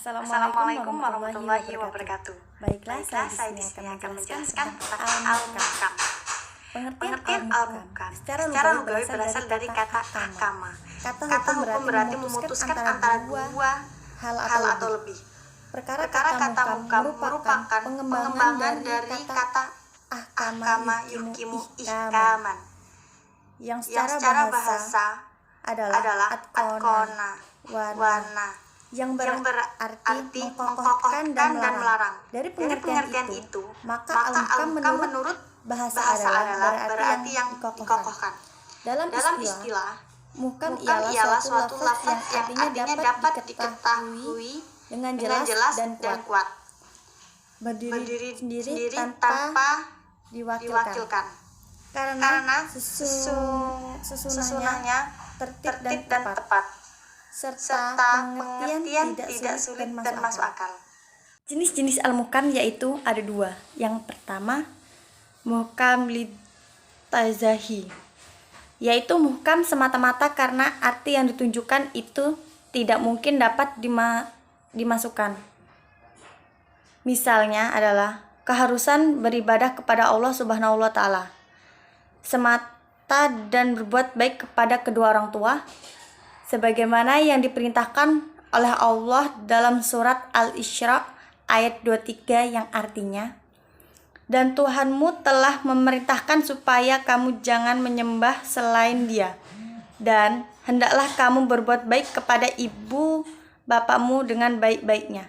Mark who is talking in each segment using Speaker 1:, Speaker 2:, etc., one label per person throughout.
Speaker 1: Assalamualaikum warahmatullahi wabarakatuh.
Speaker 2: Baiklah,
Speaker 1: Saya di sini akan menjelaskan tentang
Speaker 2: al-muhkam.
Speaker 1: al-muhkam. Pengertian al-muhkam secara lugawi berasal dari kata ahkama. Kata hukum berarti memutuskan antara dua hal atau lebih. Perkara kata muhkam merupakan pengembangan dari kata ahkama yuhkimu ihkaman, yang secara bahasa adalah atqona wana, yang berarti mengkokohkan dan melarang. Dari pengertian itu, maka al-muhkam menurut bahasa adalah berarti yang dikokohkan. Dalam istilah, muhkam ialah suatu lafaz yang artinya dapat diketahui dengan jelas dan kuat, berdiri sendiri tanpa diwakilkan, karena susunannya tertib dan tepat, serta pengertian tidak sulit dan masuk akal.
Speaker 2: Jenis-jenis al-muhkam yaitu ada dua. Yang pertama, muhkam litazahi, yaitu muhkam semata-mata karena arti yang ditunjukkan itu tidak mungkin dapat dimasukkan. Misalnya adalah keharusan beribadah kepada Allah Subhanahu wa Ta'ala semata dan berbuat baik kepada kedua orang tua, sebagaimana yang diperintahkan oleh Allah dalam surat Al-Isra ayat 23 yang artinya, dan Tuhanmu telah memerintahkan supaya kamu jangan menyembah selain Dia, dan hendaklah kamu berbuat baik kepada ibu bapakmu dengan baik-baiknya.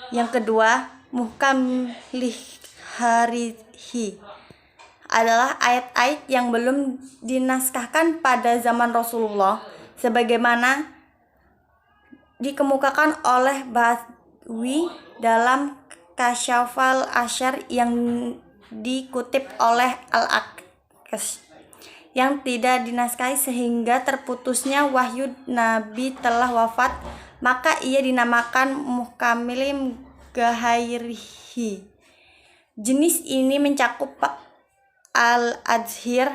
Speaker 2: Yang kedua, muhkam liharihi adalah ayat-ayat yang belum dinaskahkan pada zaman Rasulullah, sebagaimana dikemukakan oleh Badawi dalam Kasyafal Asyar yang dikutip oleh Al-Aqas, yang tidak dinaskahi sehingga terputusnya wahyu Nabi telah wafat, maka ia dinamakan muhkamil gahairihi. Jenis ini mencakup al-adzhir,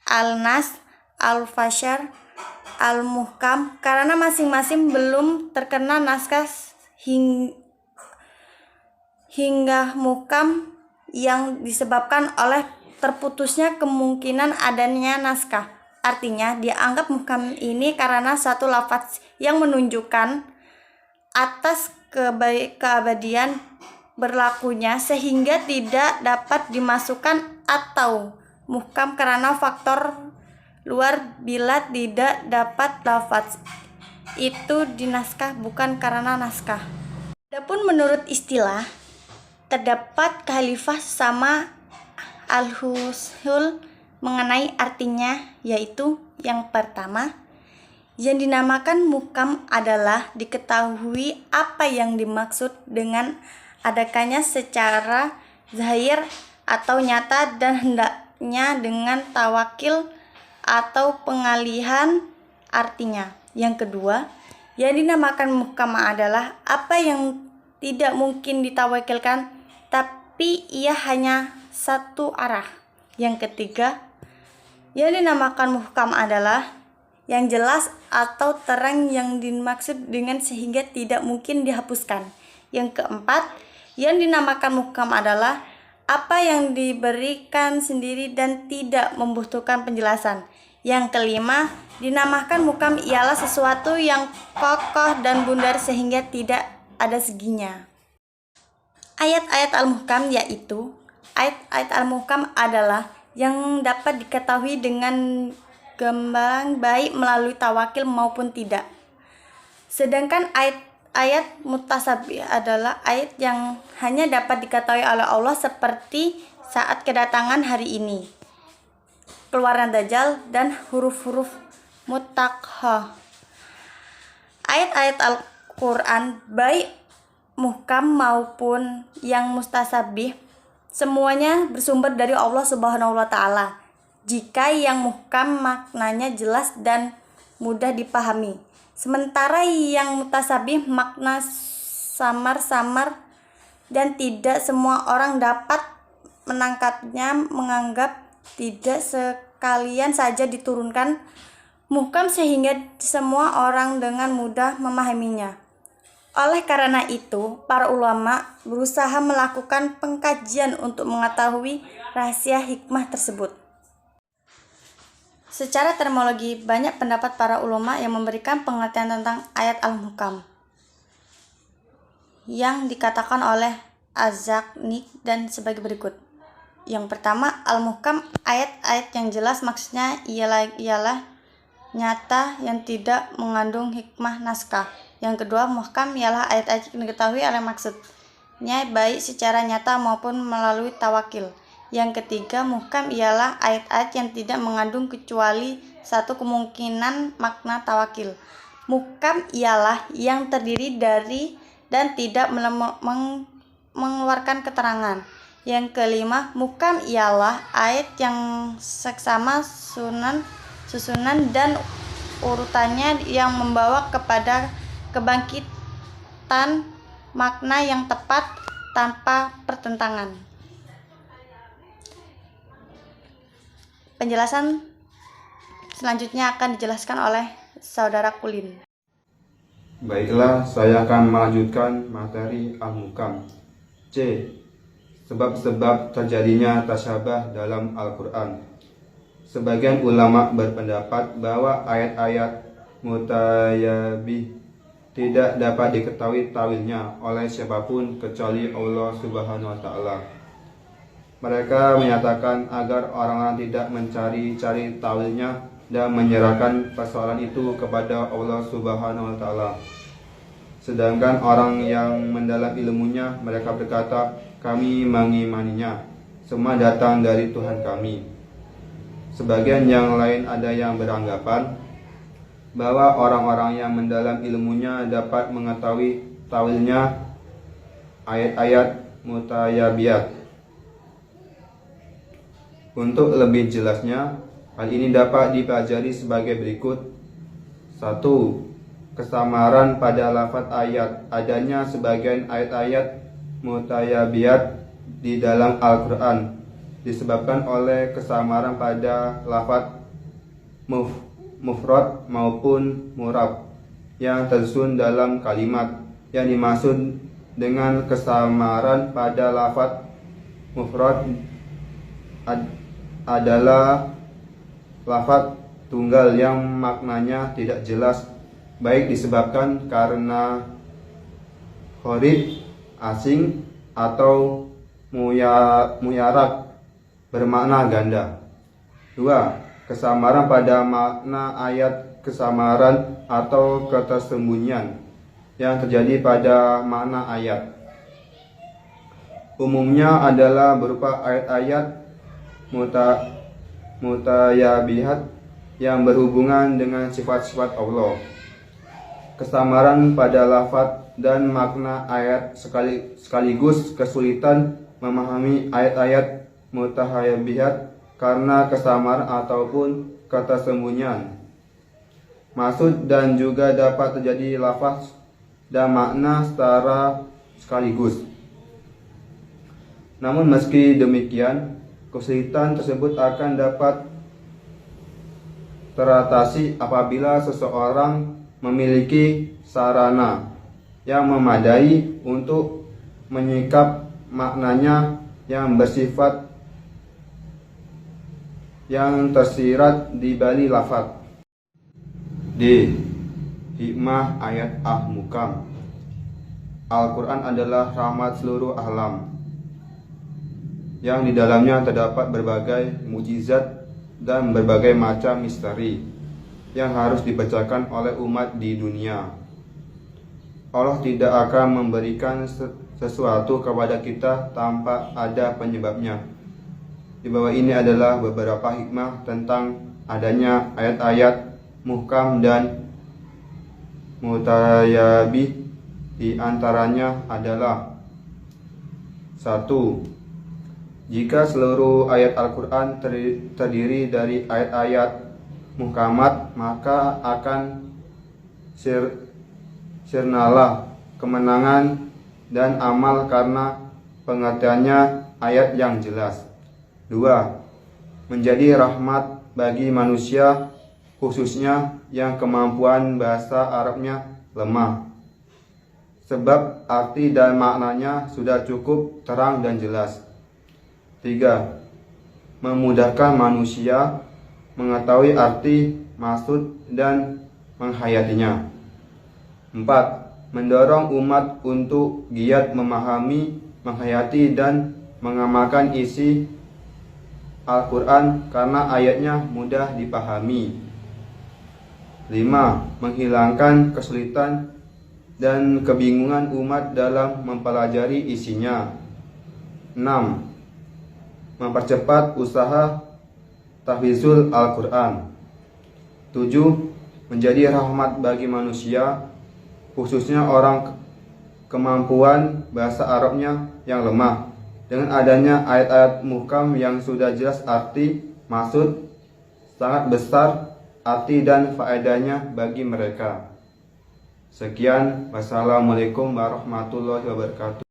Speaker 2: al-nas, al-fashar, al-muhkam karena masing-masing belum terkena naskah hingga muhkam yang disebabkan oleh terputusnya kemungkinan adanya naskah. Artinya dianggap muhkam ini karena satu lafaz yang menunjukkan atas keabadian berlakunya sehingga tidak dapat dimasukkan, atau muhkam karena faktor luar bila tidak dapat lafaz itu dinaskah bukan karena naskah. Adapun menurut istilah, terdapat khalifah sama al-husul mengenai artinya, yaitu yang pertama, yang dinamakan muhkam adalah diketahui apa yang dimaksud dengan adakannya secara zahir atau nyata dan hendaknya dengan tawakil atau pengalihan artinya. Yang kedua, yang dinamakan muhkam adalah apa yang tidak mungkin ditawakilkan tapi ia hanya satu arah. Yang ketiga, yang dinamakan muhkam adalah yang jelas atau terang yang dimaksud dengan sehingga tidak mungkin dihapuskan. Yang keempat, yang dinamakan muhkam adalah apa yang diberikan sendiri dan tidak membutuhkan penjelasan. Yang kelima, dinamakan muhkam ialah sesuatu yang kokoh dan bundar sehingga tidak ada seginya. Ayat-ayat al-muhkam yaitu ayat-ayat al-muhkam adalah yang dapat diketahui dengan gamblang baik melalui tawakil maupun tidak. Sedangkan ayat mutasabih adalah ayat yang hanya dapat diketahui oleh Allah, seperti saat kedatangan hari ini, keluaran Dajjal, dan huruf-huruf mutakhah. Ayat-ayat Al-Quran baik muhkam maupun yang mustasabih semuanya bersumber dari Allah Subhanahu wa Ta'ala. Jika yang muhkam maknanya jelas dan mudah dipahami, sementara yang mutasabih makna samar-samar dan tidak semua orang dapat menangkapnya, menganggap tidak sekalian saja diturunkan muhkam sehingga semua orang dengan mudah memahaminya. Oleh karena itu, para ulama berusaha melakukan pengkajian untuk mengetahui rahasia hikmah tersebut. Secara terminologi, banyak pendapat para ulama yang memberikan pengertian tentang ayat Al-Muhkam yang dikatakan oleh Az-Zaknik dan sebagai berikut. Yang pertama, Al-Muhkam, ayat-ayat yang jelas, maksudnya ialah nyata yang tidak mengandung hikmah naskah. Yang kedua, muhkam ialah ayat-ayat yang diketahui oleh maksudnya baik secara nyata maupun melalui tawakil. Yang ketiga, muhkam ialah ayat-ayat yang tidak mengandung kecuali satu kemungkinan makna tawakil. Muhkam ialah yang terdiri dari dan tidak mengeluarkan keterangan. Yang kelima, muhkam ialah ayat yang seksama susunan dan urutannya yang membawa kepada kebangkitan makna yang tepat tanpa pertentangan. Penjelasan selanjutnya akan dijelaskan oleh Saudara Kulin.
Speaker 3: Baiklah, saya akan melanjutkan materi Al-Muhkam. C. Sebab-sebab terjadinya tasyabah dalam Al-Quran. Sebagian ulama berpendapat bahwa ayat-ayat mutasyabih tidak dapat diketahui tawilnya oleh siapapun kecuali Allah Subhanahu wa Ta'ala. Mereka menyatakan agar orang-orang tidak mencari-cari tawilnya dan menyerahkan persoalan itu kepada Allah Subhanahu wa Ta'ala. Sedangkan orang yang mendalam ilmunya, mereka berkata, kami mengimaninya, semua datang dari Tuhan kami. Sebagian yang lain ada yang beranggapan bahwa orang-orang yang mendalam ilmunya dapat mengetahui tawilnya ayat-ayat mutasyabih. Untuk lebih jelasnya, hal ini dapat dipelajari sebagai berikut. 1. Kesamaran pada lafaz ayat. Adanya sebagian ayat-ayat mutasyabih di dalam Al-Quran disebabkan oleh kesamaran pada lafaz mufrad maupun murab yang tersusun dalam kalimat. Yang dimaksud dengan kesamaran pada lafaz mufrad adalah lafaz tunggal yang maknanya tidak jelas, baik disebabkan karena gharib, asing, atau muyarak, bermakna ganda. 2. Kesamaran pada makna ayat, kesamaran atau ketersembunyian yang terjadi pada makna ayat. Umumnya adalah berupa ayat-ayat mutasyabih yang berhubungan dengan sifat-sifat Allah. Kesamaran pada lafaz dan makna ayat sekaligus kesulitan memahami ayat-ayat mutasyabih karena kesamaran ataupun ketersembunyian maksud, dan juga dapat terjadi lafaz dan makna secara sekaligus. Namun meski demikian, kesulitan tersebut akan dapat teratasi apabila seseorang memiliki sarana yang memadai untuk menyikap maknanya yang bersifat yang tersirat di balik lafaz. D. Hikmah ayat Al-Muhkam. Al-Quran adalah rahmat seluruh alam, yang di dalamnya terdapat berbagai mukjizat dan berbagai macam misteri yang harus dibacakan oleh umat di dunia. Allah tidak akan memberikan sesuatu kepada kita tanpa ada penyebabnya. Di bawah ini adalah beberapa hikmah tentang adanya ayat-ayat muhkam dan mutasyabih. Di antaranya adalah: 1. Jika seluruh ayat Al-Quran terdiri dari ayat-ayat muhkamat, maka akan sirnalah kemenangan dan amal karena pengertiannya ayat yang jelas. 2. Menjadi rahmat bagi manusia, khususnya yang kemampuan bahasa Arabnya lemah. sebab arti dan maknanya sudah cukup terang dan jelas. 3. Memudahkan manusia mengetahui arti, maksud, dan menghayatinya. 4. Mendorong umat untuk giat memahami, menghayati, dan mengamalkan isi Al-Quran karena ayatnya mudah dipahami. 5. Menghilangkan kesulitan dan kebingungan umat dalam mempelajari isinya. 6. Mempercepat usaha tahfizul Al-Quran. 7. Menjadi rahmat bagi manusia, khususnya orang kemampuan bahasa Arabnya yang lemah, dengan adanya ayat-ayat muhkam yang sudah jelas arti, maksud, sangat besar arti dan faedahnya bagi mereka. Sekian, wassalamualaikum warahmatullahi wabarakatuh.